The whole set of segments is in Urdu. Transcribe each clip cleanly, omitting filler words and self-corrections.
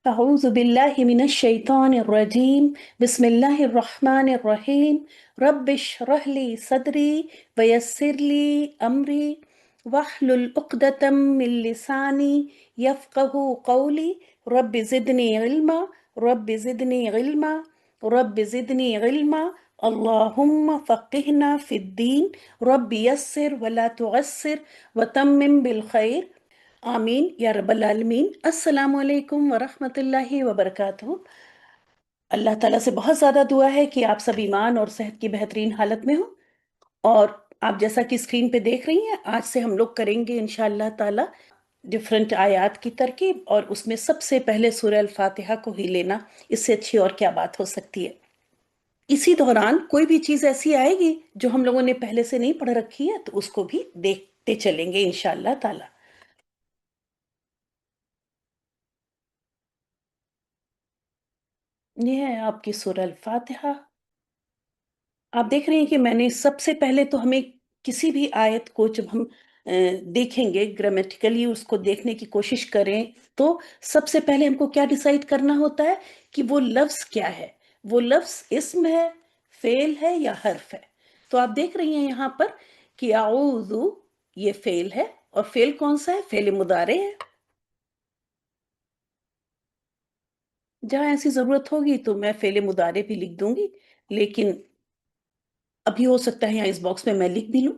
أعوذ بالله من الشيطان الرجيم. بسم الله الرحمن الرحيم. رب اشرح لي صدري ويسر لي أمري واحلل عقدة من لساني يفقه قولي. رب زدني علما. رب زدني علما. رب زدني علما. اللهم فقهنا في الدين. رب يسر ولا تعسر وتمم بالخير. آمین یا رب العالمین۔ السلام علیکم ورحمۃ اللہ وبرکاتہ۔ اللہ تعالیٰ سے بہت زیادہ دعا ہے کہ آپ سب ایمان اور صحت کی بہترین حالت میں ہوں، اور آپ جیسا کہ اسکرین پہ دیکھ رہی ہیں، آج سے ہم لوگ کریں گے انشاءاللہ تعالیٰ ڈفرنٹ آیات کی ترکیب، اور اس میں سب سے پہلے سورہ الفاتحہ کو ہی لینا، اس سے اچھی اور کیا بات ہو سکتی ہے۔ اسی دوران کوئی بھی چیز ایسی آئے گی جو ہم لوگوں نے پہلے سے نہیں پڑھ رکھی ہے تو اس کو بھی دیکھتے چلیں گے انشاءاللہ تعالیٰ۔ یہ ہے آپ کی سورہ الفاتحہ۔ آپ دیکھ رہے ہیں کہ میں نے سب سے پہلے تو ہمیں کسی بھی آیت کو جب ہم دیکھیں گے گرامیٹیکلی اس کو دیکھنے کی کوشش کریں تو سب سے پہلے ہم کو کیا ڈیسائیڈ کرنا ہوتا ہے کہ وہ لفظ کیا ہے، وہ لفظ اسم ہے، فعل ہے یا حرف ہے۔ تو آپ دیکھ رہی ہیں یہاں پر کہ اعوذ یہ فعل ہے، اور فعل کون سا ہے؟ فعل مضارع ہے۔ جہاں ایسی ضرورت ہوگی تو میں فعل مضارع بھی لکھ دوں گی، لیکن ابھی ہو سکتا ہے یہاں اس باکس میں لکھ بھی لوں۔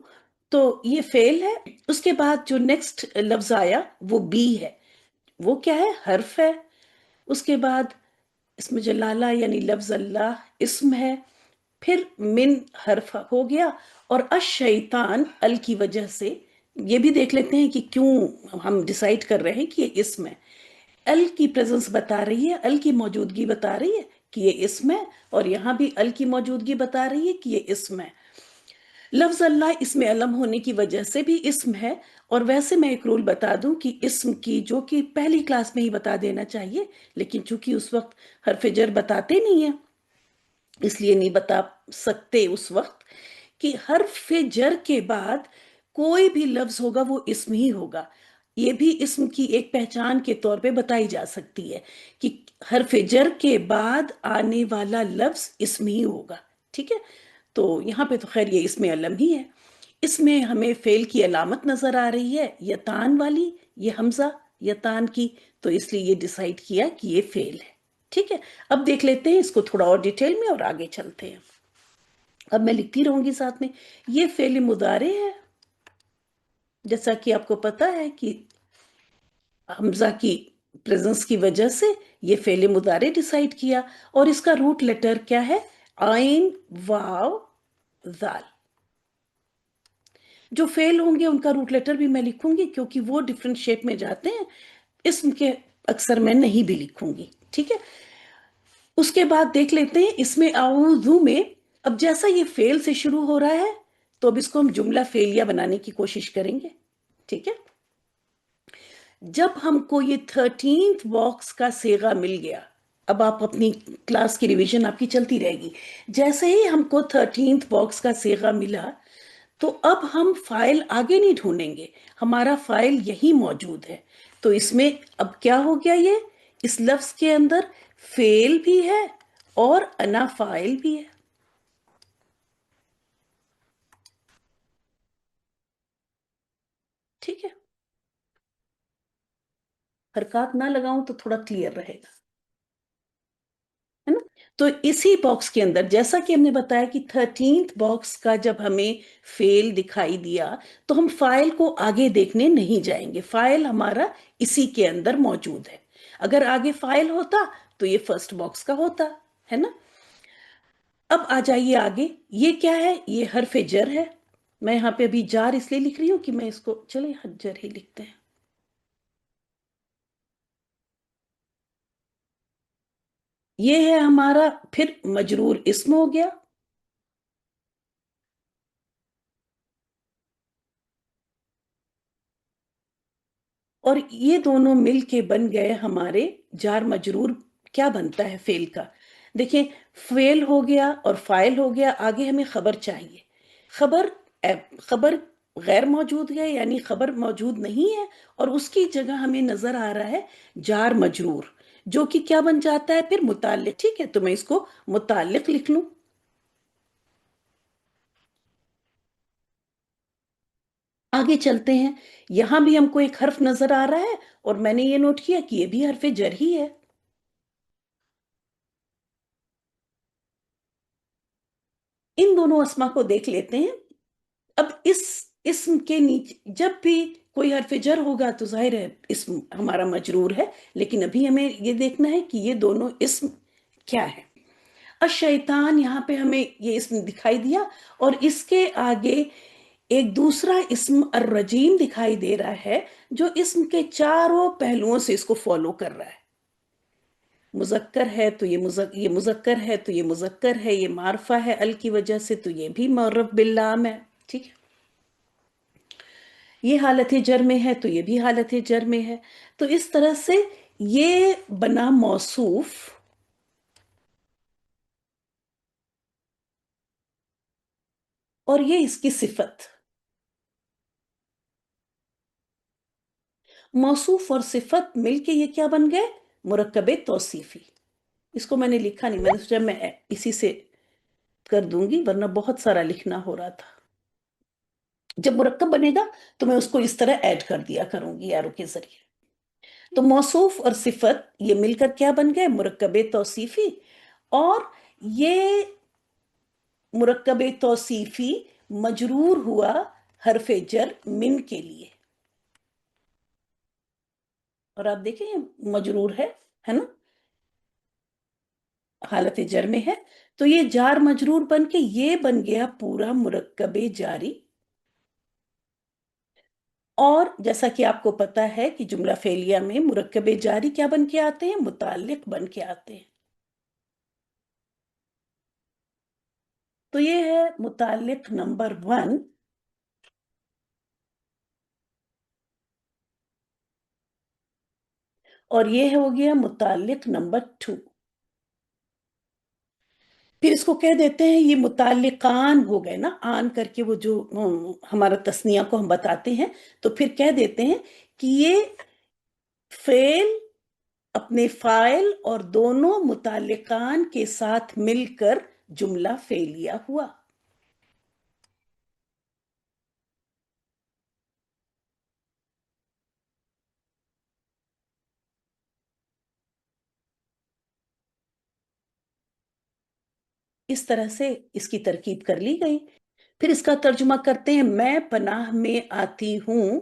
تو یہ فعل ہے۔ اس کے بعد جو نیکسٹ لفظ آیا وہ بی ہے، وہ کیا ہے؟ حرف ہے۔ اس کے بعد اسم جلالہ یعنی لفظ اللہ اسم ہے، پھر من حرف ہو گیا، اور الشیطان ال کی وجہ سے یہ بھی دیکھ لیتے ہیں کہ کیوں ہم ڈیسائیڈ کر رہے ہیں کہ یہ اسم ہے۔ ال کی پریزنس بتا رہی ہے، ال کی موجودگی بتا رہی ہے کہ یہ اسم ہے، اور یہاں بھی ال کی موجودگی بتا رہی ہے کہ یہ اسم ہے۔ لفظ اللہ اسم علم ہونے کی وجہ سے بھی اسم ہے، اور ویسے میں ایک رول بتا دوں کہ اسم کی جو کہ پہلی کلاس میں ہی بتا دینا چاہیے، لیکن چونکہ اس وقت حرف جر بتاتے نہیں ہیں اس لیے نہیں بتا سکتے اس وقت، کہ حرف جر کے بعد کوئی بھی لفظ ہوگا وہ اسم ہی ہوگا۔ یہ بھی اسم کی ایک پہچان کے طور پہ بتائی جا سکتی ہے کہ حرف جر کے بعد آنے والا لفظ اسم ہی ہوگا، ٹھیک ہے؟ تو یہاں پہ تو خیر یہ اسم علم ہی ہے۔ اس میں ہمیں فعل کی علامت نظر آ رہی ہے یتان والی، یہ حمزہ یتان کی، تو اس لیے یہ ڈیسائیڈ کیا کہ یہ فعل ہے، ٹھیک ہے؟ اب دیکھ لیتے ہیں اس کو تھوڑا اور ڈیٹیل میں اور آگے چلتے ہیں۔ اب میں لکھتی رہوں گی ساتھ میں۔ یہ فعل مضارع ہے، جیسا کہ آپ کو پتا ہے کہ حمزہ کی پریزنس کی وجہ سے یہ فعل مضارع ڈیسائیڈ کیا، اور اس کا روٹ لیٹر کیا ہے؟ عین واو ذال۔ جو فعل ہوں گے ان کا روٹ لیٹر بھی میں لکھوں گی کیونکہ وہ ڈیفرنٹ شیپ میں جاتے ہیں، اسم کے اکثر میں نہیں بھی لکھوں گی، ٹھیک ہے؟ اس کے بعد دیکھ لیتے ہیں اس میں اعوذ میں، اب جیسا یہ فعل سے شروع ہو رہا ہے تو اب اس کو ہم جملہ فعلیہ بنانے کی کوشش کریں گے، ٹھیک ہے؟ جب ہم کو یہ 13th باکس کا صیغہ مل گیا، اب آپ اپنی کلاس کی ریویژن آپ کی چلتی رہے گی، جیسے ہی ہم کو 13th باکس کا صیغہ ملا تو اب ہم فائل آگے نہیں ڈھونڈیں گے، ہمارا فائل یہی موجود ہے۔ تو اس میں اب کیا ہو گیا؟ یہ اس لفظ کے اندر فعل بھی ہے اور انا فائل بھی ہے، ٹھیک ہے؟ حرکات نہ لگاؤں تو تھوڑا کلیئر رہے گا، ہے نا؟ تو اسی باکس کے اندر جیسا کہ ہم نے بتایا کہ 13th باکس کا جب ہمیں فعل دکھائی دیا تو ہم فائل کو آگے دیکھنے نہیں جائیں گے، فائل ہمارا اسی کے اندر موجود ہے۔ اگر آگے فائل ہوتا تو یہ فرسٹ باکس کا ہوتا، ہے نا؟ اب آ جائیے آگے، یہ کیا ہے؟ یہ حرف جر ہے۔ میں یہاں پہ ابھی جار اس لیے لکھ رہی ہوں کہ میں اس کو چلے حرف جر ہی لکھتے ہیں۔ یہ ہے ہمارا پھر مجرور اسم ہو گیا، اور یہ دونوں مل کے بن گئے ہمارے جار مجرور۔ کیا بنتا ہے فعل کا؟ دیکھیں، فعل ہو گیا اور فاعل ہو گیا، آگے ہمیں خبر چاہیے۔ خبر خبر غیر موجود ہے، یعنی خبر موجود نہیں ہے، اور اس کی جگہ ہمیں نظر آ رہا ہے جار مجرور۔ جو کہ کیا بن جاتا ہے پھر متعلق. ٹھیک ہے، تو میں اس کو متعلق لکھ لوں. آگے چلتے ہیں. یہاں بھی ہم کو ایک حرف نظر آ رہا ہے، اور میں نے یہ نوٹ کیا کہ یہ بھی حرف جر ہی ہے. ان دونوں اسما کو دیکھ لیتے ہیں. اب اس اسم کے نیچے جب بھی کوئی حرف جر ہوگا تو ظاہر ہے اسم ہمارا مجرور ہے، لیکن ابھی ہمیں یہ دیکھنا ہے کہ یہ دونوں اسم کیا ہے. الشیطان، یہاں پہ ہمیں یہ اسم دکھائی دیا، اور اس کے آگے ایک دوسرا اسم الرجیم دکھائی دے رہا ہے، جو اسم کے چاروں پہلوؤں سے اس کو فالو کر رہا ہے. مذکر ہے تو یہ مذکر ہے تو یہ مذکر ہے، یہ معرفہ ہے ال کی وجہ سے تو یہ بھی معرف باللام ہے. ٹھیک ہے، یہ حالت جر میں ہے تو یہ بھی حالت جر میں ہے. تو اس طرح سے یہ بنا موصوف، اور یہ اس کی صفت. موصوف اور صفت مل کے یہ کیا بن گئے؟ مرکب توصیفی. اس کو میں نے لکھا نہیں، میں نے سوچا میں اسی سے کر دوں گی، ورنہ بہت سارا لکھنا ہو رہا تھا. جب مرکب بنے گا تو میں اس کو اس طرح ایڈ کر دیا کروں گی ایرو کے ذریعے. تو موصوف اور صفت یہ مل کر کیا بن گئے؟ مرکب توصیفی. اور یہ مرکب توصیفی مجرور ہوا حرف جر من کے لیے. اور آپ دیکھیں یہ مجرور ہے نا، حالت جر میں ہے. تو یہ جار مجرور بن کے یہ بن گیا پورا مرکب جاری. اور جیسا کہ آپ کو پتا ہے کہ جملہ فعلیہ میں مرکب جاری کیا بن کے آتے ہیں؟ متعلق بن کے آتے ہیں. تو یہ ہے متعلق نمبر 1. اور یہ ہو گیا متعلق نمبر 2. پھر اس کو کہہ دیتے ہیں یہ متعلقان ہو گئے نا، آن کر کے وہ جو ہمارا تسنیہ کو ہم بتاتے ہیں، تو پھر کہہ دیتے ہیں کہ یہ فعل اپنے فاعل اور دونوں متعلقان کے ساتھ مل کر جملہ فعلیہ ہوا. اس طرح سے اس کی ترکیب کر لی گئی. پھر اس کا ترجمہ کرتے ہیں. میں پناہ میں آتی ہوں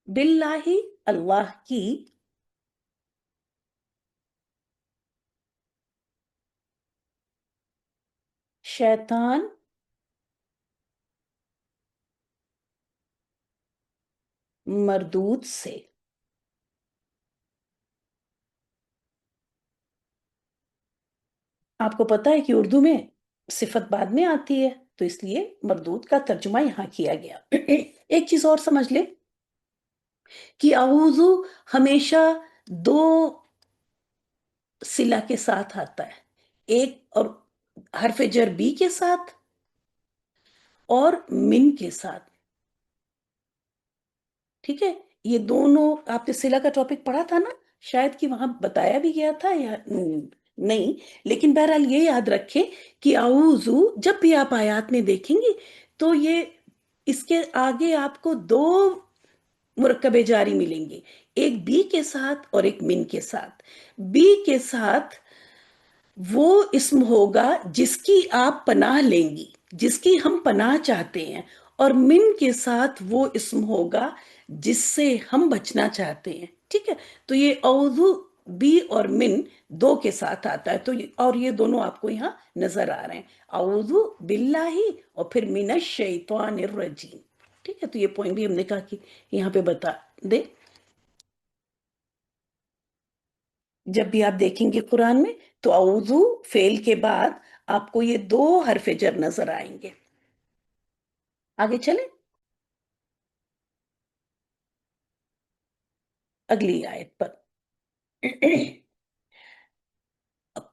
باللہ، اللہ کی، شیطان، مردود سے. آپ کو پتا ہے کہ اردو میں صفت بعد میں آتی ہے، تو اس لیے مردود کا ترجمہ یہاں کیا گیا. ایک چیز اور سمجھ لیں کہ اعوذ ہمیشہ دو صلہ کے ساتھ آتا ہے، ایک اور حرف جر بی کے ساتھ اور من کے ساتھ. ٹھیک ہے، یہ دونوں آپ نے صلہ کا ٹاپک پڑھا تھا نا، شاید کہ وہاں بتایا بھی گیا تھا یا نہیں، لیکن بہرحال یہ یاد رکھیں کہ اعوذ جب بھی آپ آیات میں دیکھیں گے تو یہ اس کے آگے آپ کو دو مرکب جاری ملیں گے، ایک بی کے ساتھ اور ایک من کے ساتھ. بی کے ساتھ وہ اسم ہوگا جس کی آپ پناہ لیں گی، جس کی ہم پناہ چاہتے ہیں، اور من کے ساتھ وہ اسم ہوگا جس سے ہم بچنا چاہتے ہیں. ٹھیک ہے، تو یہ اعوذ بی اور من دو کے ساتھ آتا ہے. تو اور یہ دونوں آپ کو یہاں نظر آ رہے ہیں، اعوذ باللہ اور پھر من الشیطان الرجیم. ٹھیک ہے، تو یہ پوائنٹ بھی ہم نے کہا کہ یہاں پہ بتا دے. جب بھی آپ دیکھیں گے قرآن میں تو اعوذ فعل کے بعد آپ کو یہ دو حرف جر نظر آئیں گے. آگے چلیں اگلی آیت پر.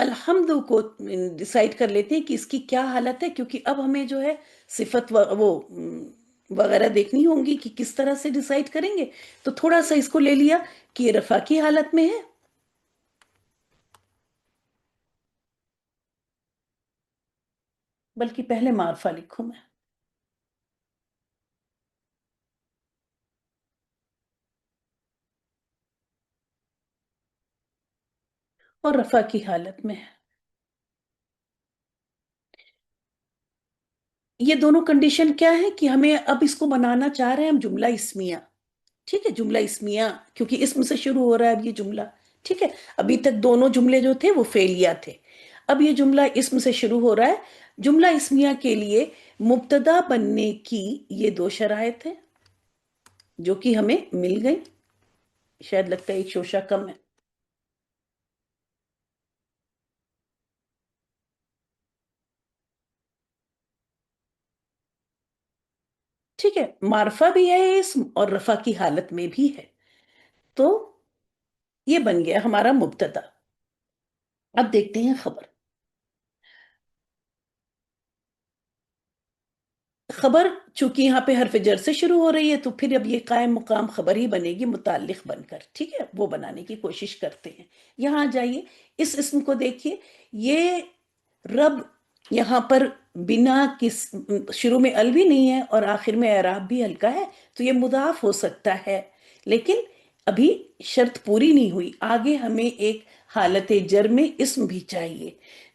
الحمد کو ڈیسائیڈ کر لیتے ہیں کہ اس کی کیا حالت ہے، کیونکہ اب ہمیں جو ہے صفت وہ وغیرہ دیکھنی ہوں گی کہ کس طرح سے ڈیسائیڈ کریں گے. تو تھوڑا سا اس کو لے لیا کہ یہ رفع کی حالت میں ہے. بلکہ پہلے معرفہ لکھوں میں. اور رفع کی حالت میں ہے. یہ دونوں کنڈیشن کیا ہے کہ ہمیں اب اس کو بنانا چاہ رہے ہیں ہم جملہ اسمیہ. ٹھیک ہے، جملہ اسمیہ، کیونکہ اسم سے شروع ہو رہا ہے اب یہ جملہ. ٹھیک ہے، ابھی تک دونوں جملے جو تھے وہ فعلیہ تھے. اب یہ جملہ اسم سے شروع ہو رہا ہے. جملہ اسمیہ کے لیے مبتدا بننے کی یہ دو شرائط ہیں جو کہ ہمیں مل گئی. شاید لگتا ہے ایک شوشہ کم ہے. ٹھیک ہے، معرفہ بھی ہے اسم اور رفع کی حالت میں بھی ہے. تو یہ بن گیا ہمارا مبتدا. اب دیکھتے ہیں خبر. خبر چونکہ یہاں پہ حرف جر سے شروع ہو رہی ہے تو پھر اب یہ قائم مقام خبر ہی بنے گی متعلق بن کر. ٹھیک ہے، وہ بنانے کی کوشش کرتے ہیں. یہاں جائیے، اس اسم کو دیکھیے. یہ رب یہاں پر بنا کس شروع میں ال بھی نہیں ہے اور آخر میں اعراب بھی ہلکا ہے، تو یہ مضاف ہو سکتا ہے. لیکن ابھی شرط پوری نہیں ہوئی، آگے ہمیں ایک حالت جر میں اسم بھی چاہیے.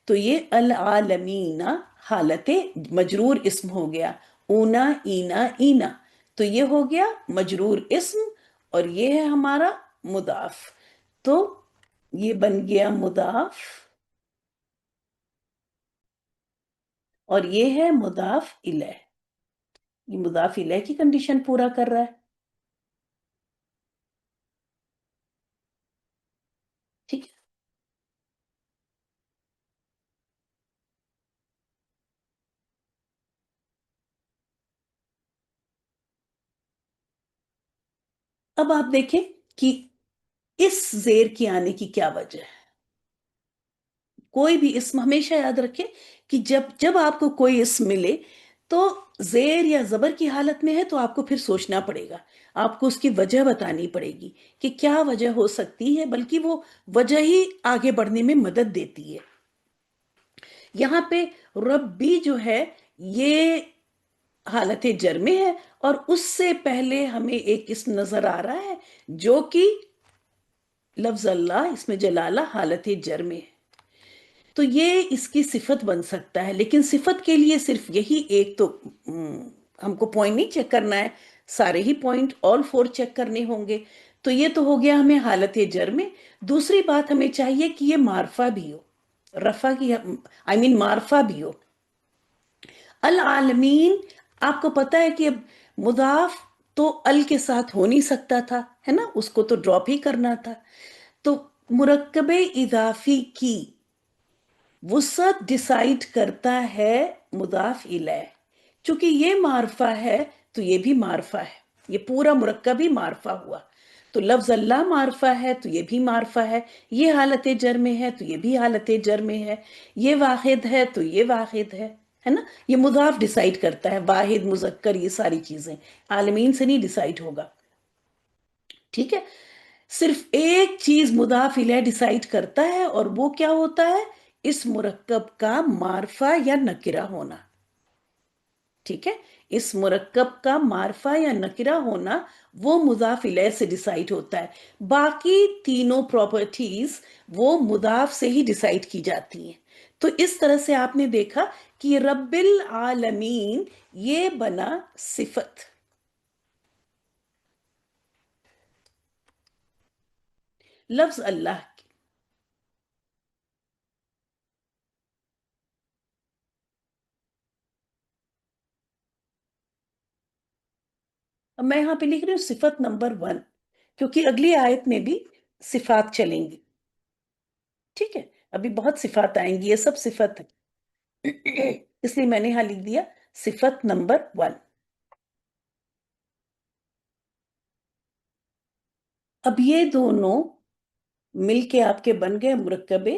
تو یہ العالمین حالت مجرور اسم ہو گیا. اونا اینا اینا، تو یہ ہو گیا مجرور اسم اور یہ ہے ہمارا مضاف. تو یہ بن گیا مضاف اور یہ ہے مضاف الیہ. یہ مضاف الیہ کی کنڈیشن پورا کر رہا ہے. ٹھیک ہے، اب آپ دیکھیں کہ اس زیر کی آنے کی کیا وجہ ہے. کوئی بھی اسم ہمیشہ یاد رکھے کہ جب جب آپ کو کوئی اسم ملے تو زیر یا زبر کی حالت میں ہے تو آپ کو پھر سوچنا پڑے گا. آپ کو اس کی وجہ بتانی پڑے گی کہ کیا وجہ ہو سکتی ہے، بلکہ وہ وجہ ہی آگے بڑھنے میں مدد دیتی ہے. یہاں پہ ربی جو ہے یہ حالت جر میں ہے اور اس سے پہلے ہمیں ایک اسم نظر آ رہا ہے جو کہ لفظ اللہ، اس میں جلالہ حالت جر میں ہے. تو یہ اس کی صفت بن سکتا ہے، لیکن صفت کے لیے صرف یہی ایک تو ہم کو پوائنٹ نہیں چیک کرنا ہے، سارے ہی پوائنٹ آل فور چیک کرنے ہوں گے. تو یہ تو ہو گیا ہمیں حالت جر میں. دوسری بات ہمیں چاہیے کہ یہ معرفہ بھی ہو، رفع کی معرفہ بھی ہو. العالمین، آپ کو پتا ہے کہ اب مضاف تو ال کے ساتھ ہو نہیں سکتا تھا، ہے نا، اس کو تو ڈراپ ہی کرنا تھا. تو مرکب اضافی کی وسعت ڈیسائیڈ کرتا ہے مضاف الیہ. چونکہ یہ معرفہ ہے تو یہ بھی معرفہ ہے، یہ پورا مرکب ہی معرفہ ہوا. تو لفظ اللہ معرفہ ہے تو یہ بھی معرفہ ہے. یہ حالت جر میں ہے تو یہ بھی حالت جر میں ہے. یہ واحد ہے تو یہ واحد ہے نا. یہ مضاف ڈیسائیڈ کرتا ہے، واحد مذکر یہ ساری چیزیں. عالمین سے نہیں ڈیسائیڈ ہوگا. ٹھیک ہے، صرف ایک چیز مضاف الیہ ڈیسائیڈ کرتا ہے اور وہ کیا ہوتا ہے، اس مرکب کا معرفہ یا نکرہ ہونا. ٹھیک ہے، اس مرکب کا معرفہ یا نکرہ ہونا وہ مضاف الیہ سے ڈیسائیڈ ہوتا ہے. باقی تینوں پراپرٹیز وہ مضاف سے ہی ڈیسائیڈ کی جاتی ہیں. تو اس طرح سے آپ نے دیکھا کہ رب العالمین یہ بنا صفت. لفظ اللہ کی اب میں یہاں پہ لکھ رہی ہوں صفت نمبر 1، کیونکہ اگلی آیت میں بھی صفات چلیں گی. ٹھیک ہے، ابھی بہت صفات آئیں گی، یہ سب صفت ہے، اس لیے میں نے یہاں لکھ دیا صفت نمبر 1. اب یہ دونوں مل کے آپ کے بن گئے مرکبے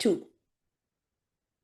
2,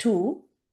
2,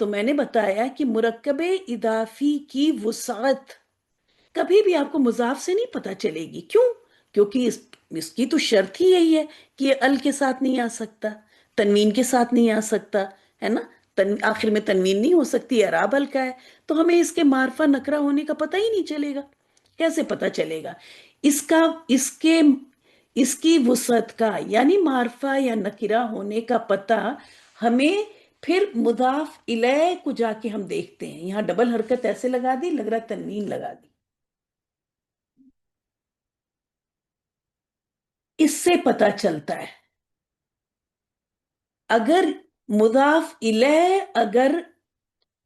تو میں نے بتایا کہ مرکب اضافی کی وسعت کبھی بھی آپ کو مضاف سے نہیں پتا چلے گی. کیوں؟ کیونکہ اس کی تو شرط ہی یہی ہے کہ یہ ال کے ساتھ نہیں آ سکتا، تنوین کے ساتھ نہیں آ سکتا، ہے نا. آخر میں تنوین نہیں ہو سکتی، اعراب ال کا ہے. تو ہمیں اس کے معرفہ نکرہ ہونے کا پتہ ہی نہیں چلے گا. کیسے پتہ چلے گا؟ اس کا اس کے اس کی وسعت کا یعنی معرفہ یا نکرہ ہونے کا پتہ ہمیں پھر مضاف الیہ کو جا کے ہم دیکھتے ہیں. یہاں ڈبل حرکت ایسے لگا دی، لگ رہا تنوین لگا دی. اس سے پتہ چلتا ہے اگر مضاف الیہ اگر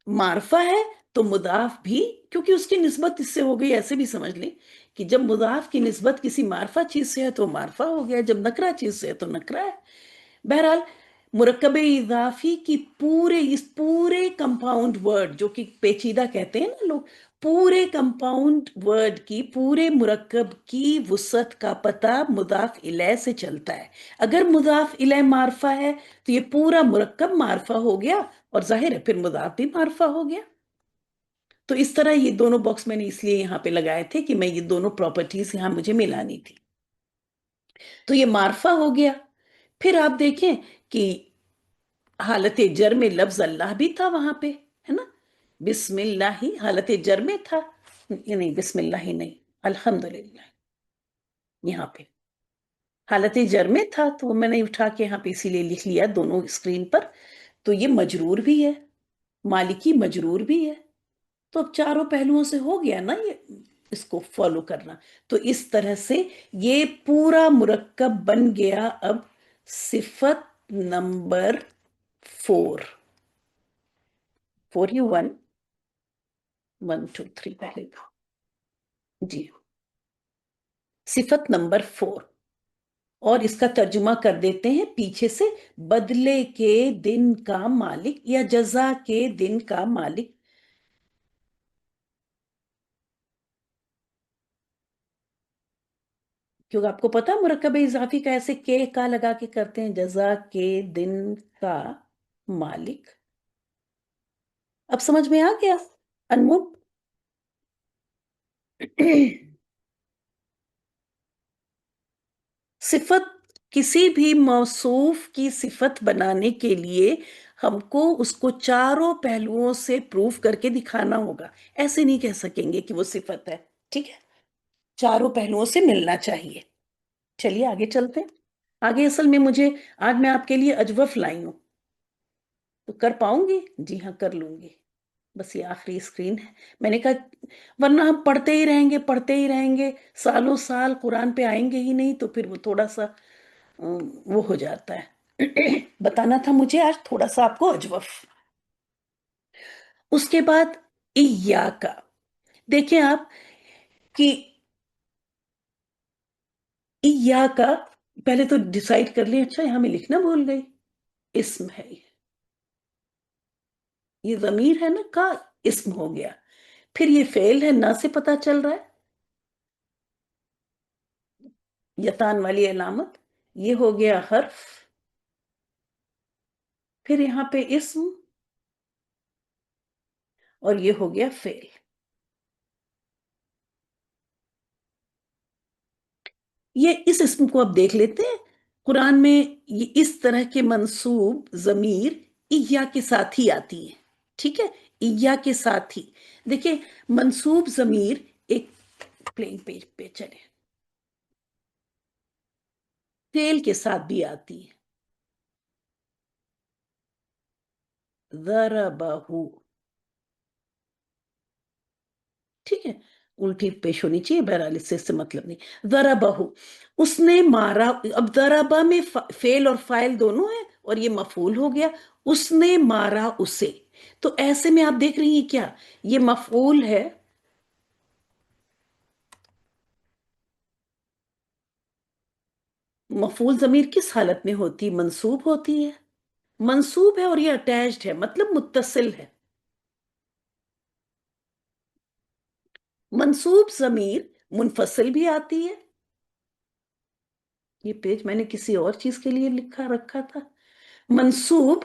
معرفہ ہے تو مضاف بھی، کیونکہ اس کی نسبت اس سے ہو گئی. ایسے بھی سمجھ لیں کہ جب مضاف کی نسبت کسی معرفہ چیز سے ہے تو معرفہ ہو گیا، جب نکرہ چیز سے ہے تو نکرہ ہے. بہرحال مرکب اضافی کی اس پورے کمپاؤنڈ ورڈ جو کہ پیچیدہ کہتے ہیں نا لوگ، پورے کمپاؤنڈ ورڈ کی، پورے مرکب کی وسعت کا پتہ مضاف الیہ سے چلتا ہے. اگر مضاف الیہ معرفہ ہے تو یہ پورا مرکب معرفہ ہو گیا، اور ظاہر ہے پھر مضاف بھی معرفہ ہو گیا. تو اس طرح یہ دونوں باکس میں نے اس لیے یہاں پہ لگائے تھے کہ میں یہ دونوں پراپرٹیز یہاں مجھے ملانی تھی. تو یہ معرفہ ہو گیا. پھر آپ دیکھیں کہ حالت جر میں لفظ اللہ بھی تھا وہاں پہ، ہے نا. بسم اللہ ہی حالت جر میں تھا، نہیں بسم اللہ ہی نہیں، الحمدللہ یہاں پہ حالت جر میں تھا. تو میں نے اٹھا کے یہاں پہ اسی لیے لکھ لیا دونوں اسکرین پر. تو یہ مجرور بھی ہے، مالکی مجرور بھی ہے. تو اب چاروں پہلوؤں سے ہو گیا نا یہ اس کو فالو کرنا. تو اس طرح سے یہ پورا مرکب بن گیا اب صفت نمبر 4. 4 ہی 1 1 2 3 پہلے جی صفت نمبر 4. اور اس کا ترجمہ کر دیتے ہیں پیچھے سے: بدلے کے دن کا مالک یا جزا کے دن کا مالک. کیونکہ آپ کو پتا مرکب اضافی کا ایسے کا لگا کے کرتے ہیں، جزا کے دن کا مالک. اب سمجھ میں آ گیا انمول؟ صفت، کسی بھی موصوف کی صفت بنانے کے لیے ہم کو اس کو چاروں پہلوؤں سے پروف کر کے دکھانا ہوگا. ایسے نہیں کہہ سکیں گے کہ وہ صفت ہے. ٹھیک ہے، چاروں پہلوؤں سے ملنا چاہیے. چلیے آگے چلتے ہیں. آگے اصل میں آج میں آپ کے لیے اجوف لائی ہوں. تو کر پاؤں گی؟ جی ہاں کر لوں گی. بس یہ آخری اسکرین ہے. میں نے کہا ورنہ ہم پڑھتے ہی رہیں گے پڑھتے ہی رہیں گے، سالوں سال قرآن پہ آئیں گے ہی نہیں، تو پھر وہ تھوڑا سا وہ ہو جاتا ہے. بتانا تھا مجھے آج تھوڑا سا آپ کو اجوف. اس کے بعد ایاکا. دیکھیں آپ کہ ایاکا پہلے تو ڈیسائیڈ کر لیں. اچھا یہاں میں لکھنا بھول گئی، اسم ہے یہ ضمیر ہے نا کا اسم ہو گیا. پھر یہ فعل ہے، نہ سے پتا چل رہا ہے، یتان والی علامت. یہ ہو گیا حرف. پھر یہاں پہ اسم، اور یہ ہو گیا فعل. یہ اس اسم کو اب دیکھ لیتے ہیں. قرآن میں یہ اس طرح کے منصوب ضمیر ایا کے ساتھ ہی آتی ہیں. ٹھیک ہے، ایا کے ساتھ ہی. دیکھیں منصوب ضمیر ایک پلین پیج پہ چلے، فعل کے ساتھ بھی آتی ہے. ضربہ، ٹھیک ہے، الٹی پیش ہونی چاہیے، بہرحال اس سے مطلب نہیں. ضربہ، اس نے مارا. اب ضربہ میں فعل اور فاعل دونوں ہیں، اور یہ مفعول ہو گیا. اس نے مارا اسے. تو ایسے میں آپ دیکھ رہی ہیں کیا یہ مفعول ہے. مفعول ضمیر کس حالت میں ہوتی؟ منصوب ہوتی ہے. منصوب ہے اور یہ اٹیچڈ ہے، مطلب متصل ہے. منصوب ضمیر منفصل بھی آتی ہے. یہ پیج میں نے کسی اور چیز کے لیے لکھا رکھا تھا. منصوب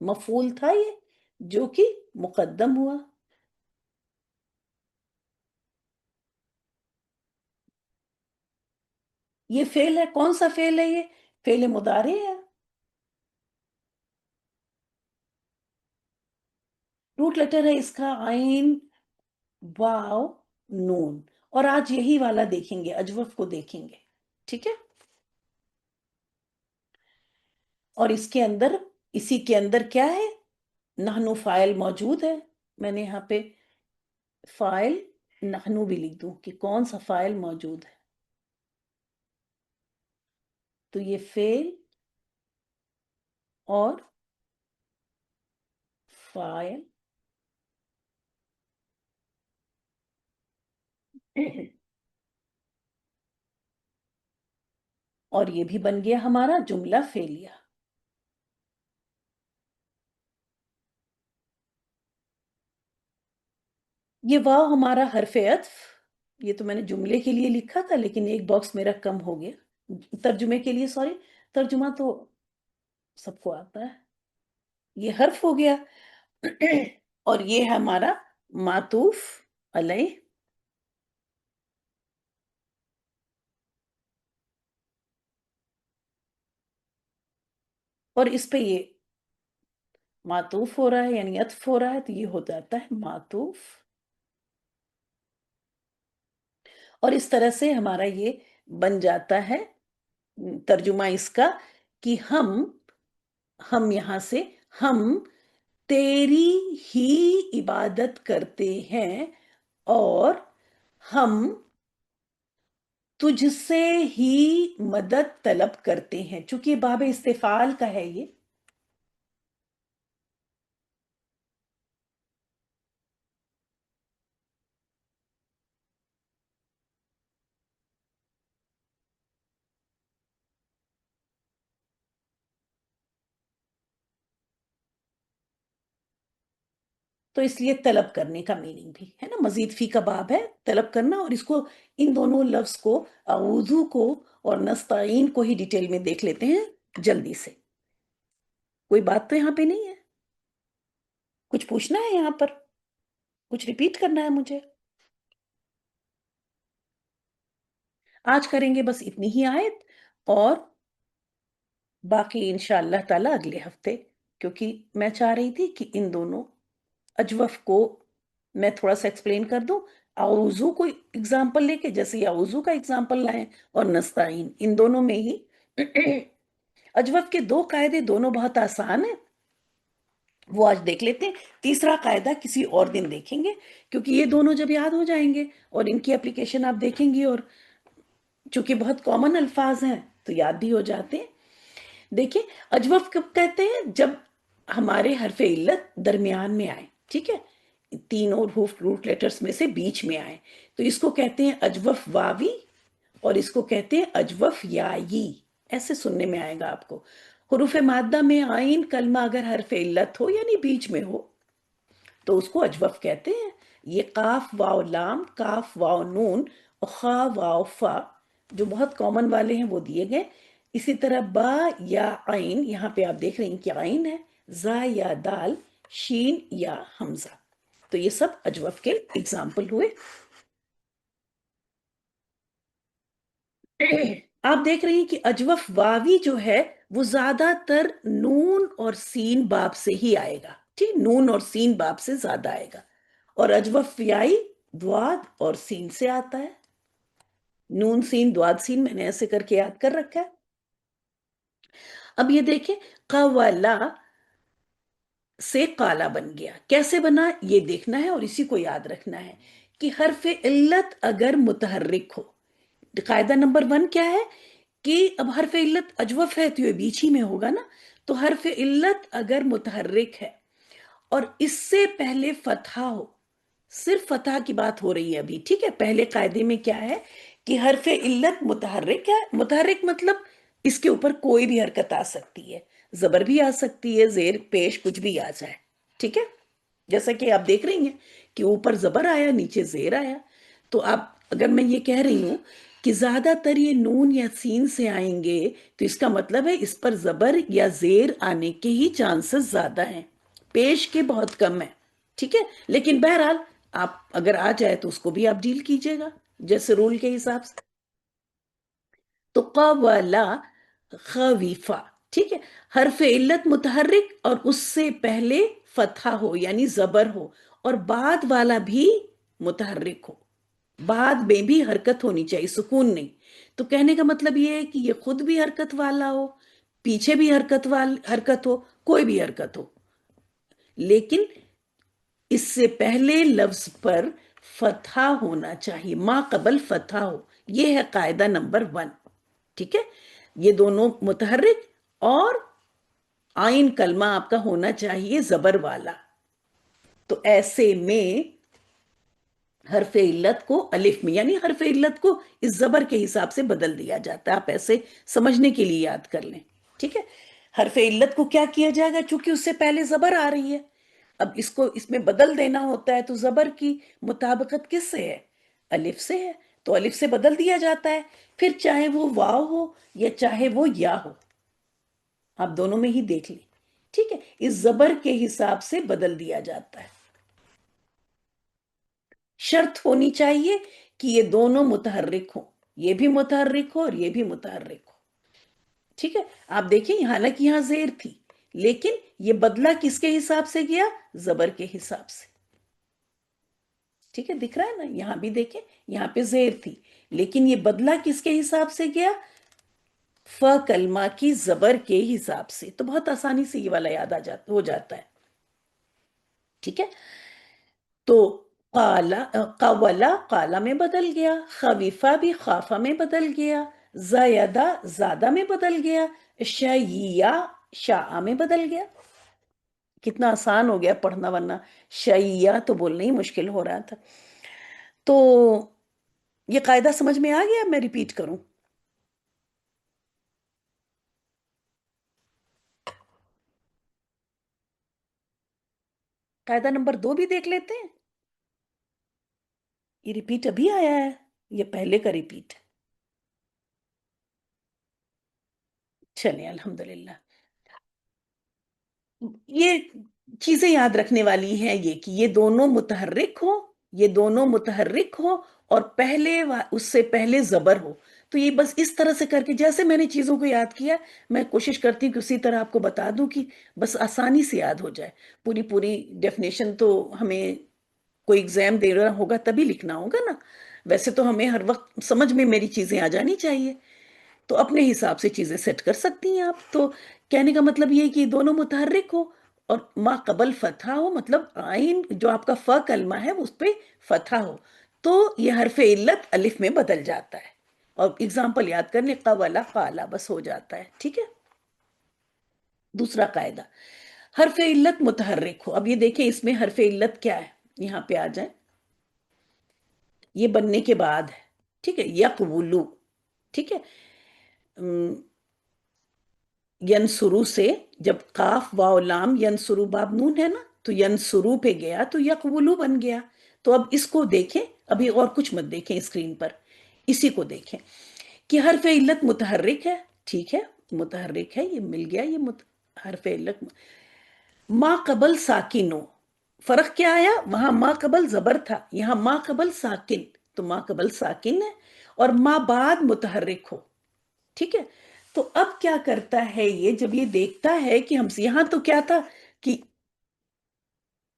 مفعول تھا یہ جو کہ مقدم ہوا. یہ فعل ہے. کون سا فعل ہے یہ؟ فعل مضارع ہے. روٹ لیٹر ہے اس کا عین واو نون. اور آج یہی والا دیکھیں گے، اجوف کو دیکھیں گے. ٹھیک ہے. اور اس کے اندر، اسی کے اندر کیا ہے؟ نحنو فاعل موجود ہے. میں نے یہاں پہ فاعل نحنو بھی لکھ دوں کہ کون سا فاعل موجود ہے. تو یہ فعل اور فاعل اور یہ بھی بن گیا ہمارا جملہ فعلیہ. یہ واو ہمارا حرف عطف. یہ تو میں نے جملے کے لیے لکھا تھا لیکن ایک باکس میرا کم ہو گیا. ترجمے کے لیے سوری. ترجمہ تو سب کو آتا ہے. یہ حرف ہو گیا. اور یہ ہے ہمارا معطوف علیہ. اور اس پہ یہ معطوف ہو رہا ہے یعنی عطف ہو رہا ہے تو یہ ہو جاتا ہے معطوف. اور اس طرح سے ہمارا یہ بن جاتا ہے ترجمہ اس کا کہ ہم یہاں سے ہم تیری ہی عبادت کرتے ہیں اور ہم تجھ سے ہی مدد طلب کرتے ہیں. چونکہ باب استفعال کا ہے یہ. تو اس لیے طلب کرنے کا میننگ بھی ہے نا. مزید فی کا باب ہے طلب کرنا. اور اس کو ان دونوں لفظ کو اعوذو کو اور نستعین کو ہی ڈیٹیل میں دیکھ لیتے ہیں جلدی سے. کوئی بات تو یہاں پہ نہیں ہے؟ کچھ پوچھنا ہے یہاں پر؟ کچھ ریپیٹ کرنا ہے مجھے؟ آج کریں گے بس اتنی ہی آیت. اور باقی انشاءاللہ تعالی اگلے ہفتے. کیونکہ میں چاہ رہی تھی کہ ان دونوں اجوف کو میں تھوڑا سا ایکسپلین کر دوں. اعوذو کو اگزامپل لے کے، جیسے اعوذو کا اگزامپل لائیں اور نستعین، ان دونوں میں ہی اجوف کے دو قاعدے دونوں بہت آسان ہیں. وہ آج دیکھ لیتے ہیں. تیسرا قاعدہ کسی اور دن دیکھیں گے کیونکہ یہ دونوں جب یاد ہو جائیں گے اور ان کی اپلیکیشن آپ دیکھیں گی، اور چونکہ بہت کامن الفاظ ہیں تو یاد بھی ہو جاتے ہیں. دیکھیں اجوف کب کہتے ہیں؟ جب ہمارے حرف علت درمیان میں آئے. ٹھیک ہے. تینوں روٹ لیٹرز میں سے بیچ میں آئے تو اس کو کہتے ہیں اجوف واوی اور اس کو کہتے ہیں اجوف یائی. ایسے سننے میں آئے گا آپ کو. حروف مادہ میں آئین کلمہ اگر حرف علت ہو یعنی بیچ میں ہو تو اس کو اجوف کہتے ہیں. یہ قاف واو لام، کاف واو نون اور خا واو فا جو بہت کامن والے ہیں وہ دیے گئے. اسی طرح با یا عین، یہاں پہ آپ دیکھ رہے ہیں کہ عین ہے، زا یا دال، شین یا حمزہ. تو یہ سب اجوف کے اگزامپل ہوئے. آپ دیکھ رہے ہیں کہ اجوف واوی جو ہے وہ زیادہ تر نون اور سین باب سے ہی آئے گا. ٹھیک، نون اور سین باب سے زیادہ آئے گا. اور اجوف یائی دواد اور سین سے آتا ہے. نون سین دواد سین میں نے ایسے کر کے یاد کر رکھا ہے. اب یہ دیکھیں قولا سے قالا بن گیا. کیسے بنا یہ دیکھنا ہے اور اسی کو یاد رکھنا ہے کہ حرف علت اگر متحرک ہو. قاعدہ نمبر 1 کیا ہے کہ اب حرف علت اجوف ہے تو یہ بیچ ہی میں ہوگا نا. تو حرف علت اگر متحرک ہے اور اس سے پہلے فتحہ ہو، صرف فتحہ کی بات ہو رہی ہے ابھی. ٹھیک ہے. پہلے قاعدے میں کیا ہے کہ حرف علت متحرک ہے. متحرک مطلب اس کے اوپر کوئی بھی حرکت آ سکتی ہے. زبر بھی آ سکتی ہے، زیر پیش کچھ بھی آ جائے. ٹھیک ہے. جیسا کہ آپ دیکھ رہی ہیں کہ اوپر زبر آیا نیچے زیر آیا. تو آپ اگر میں یہ کہہ رہی ہوں کہ زیادہ تر یہ نون یا سین سے آئیں گے تو اس کا مطلب ہے اس پر زبر یا زیر آنے کے ہی چانسز زیادہ ہیں، پیش کے بہت کم ہیں، ٹھیک ہے؟ لیکن بہرحال آپ اگر آ جائے تو اس کو بھی آپ ڈیل کیجئے گا جیسے رول کے حساب سے. تو قولا، خویفہ، ٹھیک ہے؟ حرف علت متحرک اور اس سے پہلے فتحہ ہو یعنی زبر ہو، اور بعد والا بھی متحرک ہو، بعد میں بھی حرکت ہونی چاہیے، سکون نہیں. تو کہنے کا مطلب یہ ہے کہ یہ خود بھی حرکت والا ہو، پیچھے بھی حرکت ہو، کوئی بھی حرکت ہو، لیکن اس سے پہلے لفظ پر فتحہ ہونا چاہیے، ما قبل فتحہ ہو. یہ ہے قاعدہ نمبر 1، ٹھیک ہے؟ یہ دونوں متحرک اور آئین کلمہ آپ کا ہونا چاہیے زبر والا. تو ایسے میں حرف علت کو الف میں، یعنی حرف علت کو اس زبر کے حساب سے بدل دیا جاتا ہے. آپ ایسے سمجھنے کے لیے یاد کر لیں، ٹھیک ہے؟ حرف علت کو کیا کیا جائے گا؟ چونکہ اس سے پہلے زبر آ رہی ہے، اب اس کو اس میں بدل دینا ہوتا ہے، تو زبر کی مطابقت کس سے ہے؟ الف سے ہے، تو الف سے بدل دیا جاتا ہے. پھر چاہے وہ واو ہو یا چاہے وہ یا ہو، آپ دونوں میں ہی دیکھ لیں، ٹھیک ہے؟ اس زبر کے حساب سے بدل دیا جاتا ہے. شرط ہونی چاہیے کہ یہ دونوں متحرک ہوں، یہ بھی متحرک ہو اور یہ بھی متحرک ہو، ٹھیک ہے؟ آپ دیکھیں حالانکہ یہاں زیر تھی، لیکن یہ بدلہ کس کے حساب سے گیا؟ زبر کے حساب سے، ٹھیک ہے؟ دکھ رہا ہے نا؟ یہاں بھی دیکھیں، یہاں پہ زیر تھی لیکن یہ بدلہ کس کے حساب سے گیا؟ ف کلمہ کی زبر کے حساب سے. تو بہت آسانی سے یہ والا یاد ہو جاتا ہے، ٹھیک ہے؟ تو قولا قالا میں بدل گیا، خویفہ بھی خافہ میں بدل گیا، زیدہ زادہ میں بدل گیا، شیعہ شاء میں بدل گیا. کتنا آسان ہو گیا پڑھنا، ورنہ شیعہ تو بولنا ہی مشکل ہو رہا تھا. تو یہ قاعدہ سمجھ میں آ گیا؟ میں ریپیٹ کروں؟ قاعدہ نمبر 2 بھی دیکھ لیتے ہیں. یہ ریپیٹ ابھی آیا ہے، یہ پہلے کا ریپیٹ ہے. چلیں الحمدللہ. یہ چیزیں یاد رکھنے والی ہیں، یہ کہ یہ دونوں متحرک ہو، یہ دونوں متحرک ہو اور اس سے پہلے زبر ہو. تو یہ بس اس طرح سے کر کے جیسے میں نے چیزوں کو یاد کیا، میں کوشش کرتی ہوں کہ اسی طرح آپ کو بتا دوں کہ بس آسانی سے یاد ہو جائے. پوری ڈیفینیشن تو ہمیں کوئی ایگزام دے رہا ہوگا تبھی لکھنا ہوگا نا، ویسے تو ہمیں ہر وقت سمجھ میں میری چیزیں آ جانی چاہیے، تو اپنے حساب سے چیزیں سیٹ کر سکتی ہیں آپ. تو کہنے کا مطلب یہ کہ دونوں متحرک ہو اور ما قبل فتحہ ہو، مطلب آئین جو آپ کا ف کلمہ ہے اس پہ فتحہ ہو، تو یہ حرف علت الف میں بدل جاتا ہے. اور اگزامپل یاد کرنے، قولا قالا بس ہو جاتا ہے، ٹھیک ہے؟ دوسرا قاعدہ، حرف علت متحرک ہو. اب یہ دیکھیں اس میں حرف علت کیا ہے، یہاں پہ آ جائیں، یہ بننے کے بعد ہے، ٹھیک ہے؟ یقولو، ٹھیک ہے؟ ینسرو سے جب قاف واو لام ینسرو باب نون ہے نا، تو ینسرو پہ گیا تو یقولو بن گیا. تو اب اس کو دیکھیں، ابھی اور کچھ مت دیکھیں اسکرین پر، اسی کو دیکھیں کہ حرف علت متحرک ہے، ٹھیک ہے؟ متحرک ہے، یہ مل گیا، یہ حرف علت. ما قبل ساکن ہو، فرق کیا آیا؟ وہاں ما قبل زبر تھا، یہاں ما قبل ساکن، تو ما قبل ساکن ہے اور ما بعد متحرک ہو، ٹھیک ہے؟ تو اب کیا کرتا ہے یہ، جب یہ دیکھتا ہے کہ ہم یہاں تو کیا تھا کہ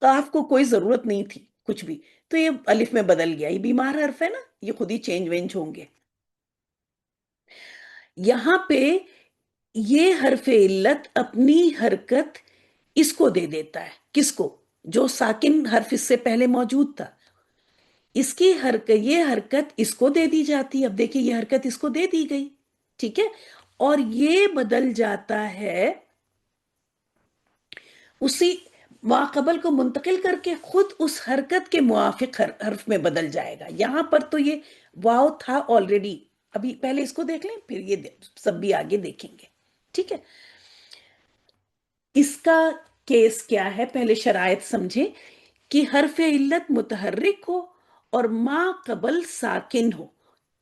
قاف کو کوئی ضرورت نہیں تھی کچھ بھی، تو یہ الف میں بدل گیا، یہ بیمار حرف ہے نا، یہ خود ہی چینج وینج ہوں گے. یہاں پہ یہ حرف علت اپنی حرکت اس کو دے دیتا ہے، کس کو؟ جو ساکن حرف اس سے پہلے موجود تھا، اس کی حرکت، یہ حرکت اس کو دے دی جاتی ہے. اب دیکھیں یہ حرکت اس کو دے دی گئی، ٹھیک ہے؟ اور یہ بدل جاتا ہے، اسی ماقبل کو منتقل کر کے خود اس حرکت کے موافق حرف میں بدل جائے گا. یہاں پر تو یہ واو تھا آلریڈی، ابھی پہلے اس کو دیکھ لیں پھر یہ سب بھی آگے دیکھیں گے، ٹھیک ہے؟ اس کا کیس کیا ہے، پہلے شرائط سمجھیں کہ حرف علت متحرک ہو اور ما قبل ساکن ہو.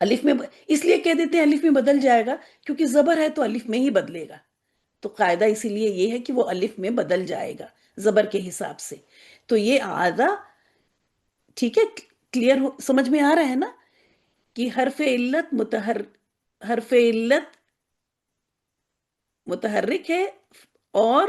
الف میں اس لیے کہہ دیتے ہیں الف میں بدل جائے گا کیونکہ زبر ہے تو الف میں ہی بدلے گا، تو قاعدہ اسی لیے یہ ہے کہ وہ الف میں بدل جائے گا زبر کے حساب سے. تو یہ آدھا ٹھیک ہے، کلیئر سمجھ میں آ رہا ہے نا کہ حرف علت متحرک ہے اور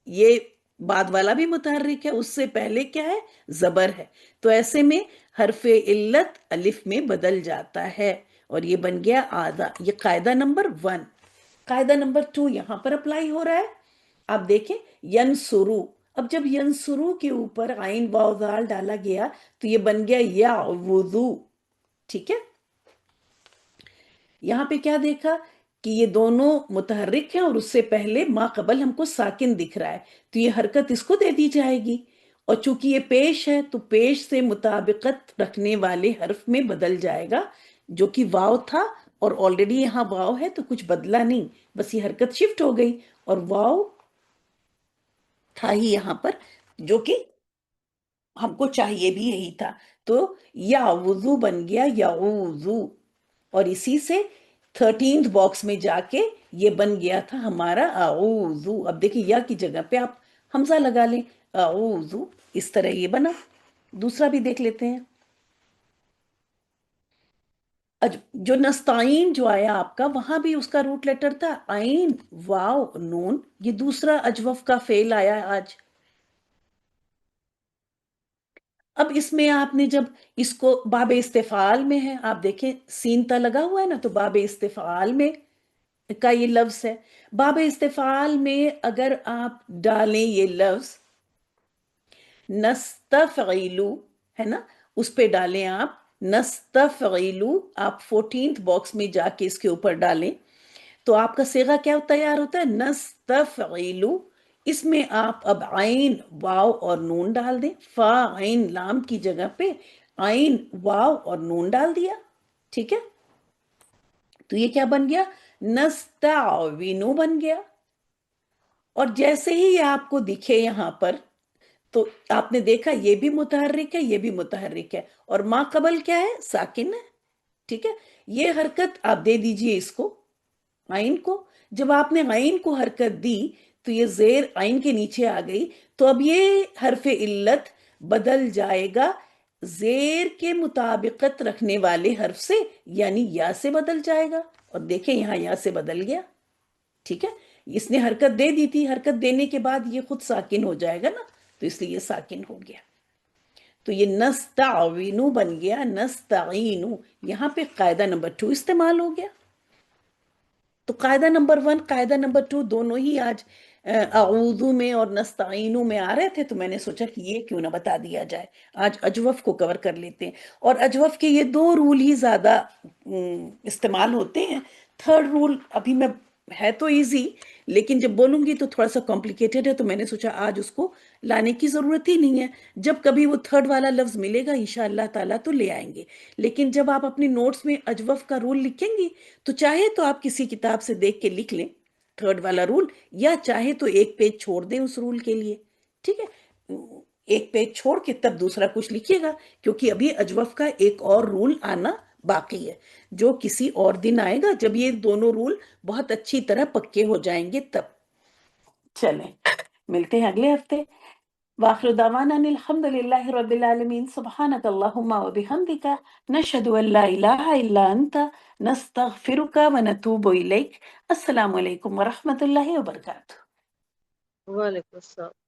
یہ بعد والا بھی متحرک ہے، اس سے پہلے کیا ہے؟ زبر ہے. تو ایسے میں حرف علت الف میں بدل جاتا ہے اور یہ بن گیا آدھا. یہ قاعدہ نمبر 1. قاعدہ نمبر 2 یہاں پر اپلائی ہو رہا ہے. آپ دیکھیں ینسرو، اب جب ینسرو کے اوپر عین واو ذال ڈالا گیا تو یہ بن گیا یعوذو. ٹھیک ہے، یہاں پہ کیا دیکھا کہ یہ دونوں متحرک ہیں اور اس سے پہلے ما قبل ہم کو ساکن دکھ رہا ہے، تو یہ حرکت اس کو دے دی جائے گی. اور چونکہ یہ پیش ہے تو پیش سے مطابقت رکھنے والے حرف میں بدل جائے گا، جو کہ واو تھا اور آلریڈی یہاں واو ہے تو کچھ بدلا نہیں، بس یہ حرکت شفٹ ہو گئی اور واو تھا ہی یہاں پر جو کہ ہم کو چاہیے بھی یہی تھا. تو یعوذو بن گیا یعوذو، اور اسی سے 13th باکس میں جا کے یہ بن گیا تھا ہمارا اعوذو. اب دیکھیں یا کی جگہ پہ آپ حمزہ لگا لیں، اعوذو، اس طرح یہ بنا. دوسرا بھی دیکھ لیتے ہیں. جو نستعین جو آیا آپ کا وہاں بھی اس کا روٹ لیٹر تھا عین واو نون. یہ دوسرا اجوف کا فعل آیا آج. اب اس میں آپ نے جب اس کو باب استفعال میں ہے، آپ دیکھیں سین تا لگا ہوا ہے نا، تو باب استفعال میں کا یہ لفظ ہے. باب استفعال میں اگر آپ ڈالیں یہ لفظ نستفعلو ہے نا، اس پہ ڈالیں آپ نستفعلو، آپ 14th باکس میں جا کے اس کے اوپر ڈالیں تو آپ کا صیغہ کیا تیار ہوتا ہے؟ نستفعلو. اس میں آپ اب عین واو اور نون ڈال دیں، فا عین لام کی جگہ پہ عین واو اور نون ڈال دیا. ٹھیک ہے، تو یہ کیا بن گیا؟ نستعوینو بن گیا. اور جیسے ہی یہ آپ کو دکھے یہاں پر تو آپ نے دیکھا یہ بھی متحرک ہے، یہ بھی متحرک ہے، اور ما قبل کیا ہے؟ ساکن ہے. ٹھیک ہے، یہ حرکت آپ دے دیجئے اس کو عین کو. جب آپ نے عین کو حرکت دی تو یہ زیر عین کے نیچے آ گئی، تو اب یہ حرف علت بدل جائے گا زیر کے مطابقت رکھنے والے حرف سے، یعنی یا سے بدل جائے گا. اور دیکھیں یہاں یا سے بدل گیا. ٹھیک ہے، اس نے حرکت دے دی تھی، حرکت دینے کے بعد یہ خود ساکن ہو جائے گا نا، تو اس لیے یہ ساکن ہو گیا. تو یہ نستعوینو بن گیا نستعینو. یہاں پہ قاعدہ نمبر 2 استعمال ہو گیا. تو قاعدہ نمبر 1 قاعدہ نمبر 2 دونوں ہی آج اعوذو میں اور نستعینو میں آ رہے تھے، تو میں نے سوچا کہ یہ کیوں نہ بتا دیا جائے. آج اجوف کو کور کر لیتے ہیں. اور اجوف کے یہ 2 رول ہی زیادہ استعمال ہوتے ہیں. 3rd رول ابھی میں ہے تو ایزی، لیکن جب بولوں گی تو تھوڑا سا کمپلیکیٹڈ ہے، تو میں نے سوچا آج اس کو لانے کی ضرورت ہی نہیں ہے. جب کبھی وہ 3rd والا لفظ ملے گا انشاءاللہ تعالیٰ تو لے آئیں گے. لیکن جب آپ اپنے نوٹس میں اجوف کا رول لکھیں گی تو چاہے تو آپ کسی کتاب سے دیکھ کے لکھ لیں 3rd والا رول، یا چاہے تو ایک پیج چھوڑ دیں اس رول کے لیے. ٹھیک ہے، ایک پیج چھوڑ کے تب دوسرا کچھ لکھیے گا، کیونکہ ابھی اجوف کا ایک اور رول آنا باقی ہے جو کسی اور دن آئے گا جب یہ دونوں رول بہت اچھی طرح پکے ہو جائیں گے تب. چلیں ملتے ہیں اگلے ہفتے. وآخر دعوانا ان الحمد للہ رب العالمین. سبحانک اللہم وبحمدک، نشہد ان لا الہ الا انت، نستغفرک ونتوب الیک. السلام علیکم ورحمۃ اللہ وبرکاتہ. وعلیکم السلام.